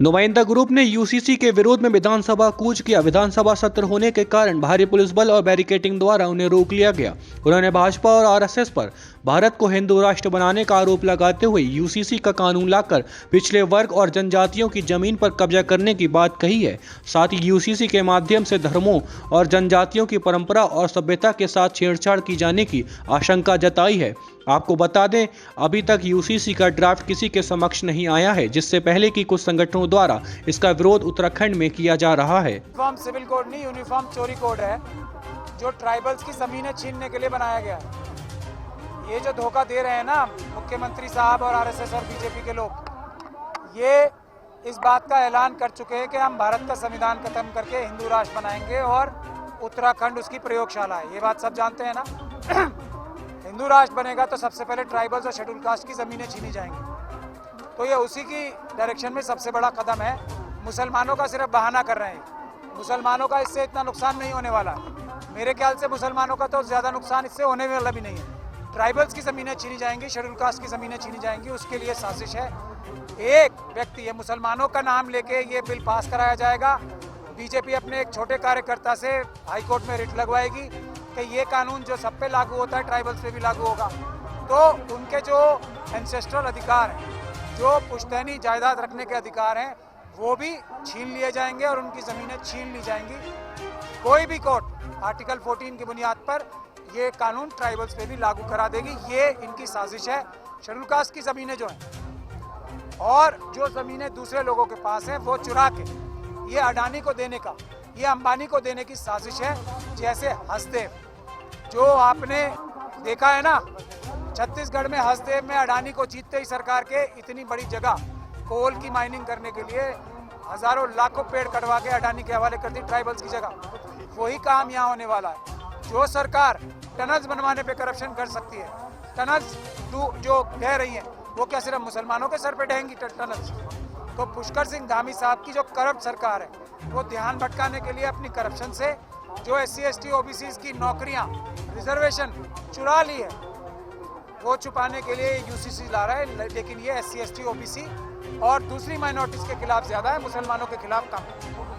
नुमाइंदा ग्रुप ने यूसीसी के विरोध में विधानसभा कूच किया। विधानसभा सत्र होने के कारण भारी पुलिस बल और बैरिकेडिंग द्वारा उन्हें रोक लिया गया। उन्होंने भाजपा और आरएसएस पर भारत को हिंदू राष्ट्र बनाने का आरोप लगाते हुए यूसीसी का कानून लाकर पिछड़े वर्ग और जनजातियों की जमीन पर कब्जा करने की बात कही है। साथ ही यूसीसी के माध्यम से धर्मों और जनजातियों की परंपरा और सभ्यता के साथ छेड़छाड़ की जाने की आशंका जताई है। आपको बता दें, अभी तक यूसीसी का ड्राफ्ट किसी के समक्ष नहीं आया है, जिससे पहले की कुछ संगठनों द्वारा इसका विरोध उत्तराखंड में किया जा रहा है। यूनिफॉर्म सिविल कोड नहीं, यूनिफॉर्म चोरी कोड है जो ट्राइबल्स की जमीनें छीनने के लिए बनाया गया है। ये जो धोखा दे रहे हैं ना मुख्यमंत्री साहब और आरएसएस और बीजेपी के लोग, ये इस बात का ऐलान कर चुके हैं कि हम भारत का संविधान खत्म करके हिंदू राष्ट्र बनाएंगे और उत्तराखंड उसकी प्रयोगशाला है। ये बात सब जानते हैं ना। हिंदू राष्ट्र बनेगा तो सबसे पहले ट्राइबल्स और शेड्यूल कास्ट की ज़मीनें छीनी जाएंगी। तो ये उसी की डायरेक्शन में सबसे बड़ा कदम है। मुसलमानों का सिर्फ बहाना कर रहे हैं। मुसलमानों का इससे इतना नुकसान नहीं होने वाला। मेरे ख्याल से मुसलमानों का तो ज़्यादा नुकसान इससे होने वाला भी नहीं है। ट्राइबल्स की ज़मीनें छीनी जाएंगी, शेड्यूल कास्ट की ज़मीनें छीनी जाएंगी, उसके लिए साजिश है। एक व्यक्ति है, मुसलमानों का नाम लेके ये बिल पास कराया जाएगा। बीजेपी अपने एक छोटे कार्यकर्ता से हाईकोर्ट में रिट लगवाएगी कि ये कानून जो सब पे लागू होता है ट्राइबल्स पे भी लागू होगा। तो उनके जो एंसेस्ट्रल अधिकार हैं, जो पुश्तैनी जायदाद रखने के अधिकार हैं, वो भी छीन लिए जाएंगे और उनकी ज़मीनें छीन ली जाएंगी। कोई भी कोर्ट आर्टिकल 14 की बुनियाद पर ये कानून ट्राइबल्स पे भी लागू करा देगी। ये इनकी साजिश है। शेड्यूल कास्ट की ज़मीनें जो हैं और जो ज़मीनें दूसरे लोगों के पास हैं वो चुरा के ये अडानी को देने का, ये अंबानी को देने की साजिश है। जैसे हसदेव जो आपने देखा है ना, छत्तीसगढ़ में हसदेव में अडानी को जीतते ही सरकार के इतनी बड़ी जगह कोल की माइनिंग करने के लिए हजारों लाखों पेड़ कटवा के अडानी के हवाले कर दी ट्राइबल्स की जगह। वही काम यहाँ होने वाला है। जो सरकार टनल्स बनवाने पे करप्शन कर सकती है, टनल्स जो ढह रही हैं वो क्या सिर्फ मुसलमानों के सर पे ढहेंगी टनल्स? तो पुष्कर सिंह धामी साहब की जो करप्ट सरकार है वो ध्यान भटकाने के लिए अपनी करप्शन से जो SC ST OBC की नौकरियां रिजर्वेशन चुरा ली है वो छुपाने के लिए यूसीसी ला रहा है। लेकिन ये SC ST OBC और दूसरी माइनॉरिटीज के खिलाफ ज्यादा है, मुसलमानों के खिलाफ कम है।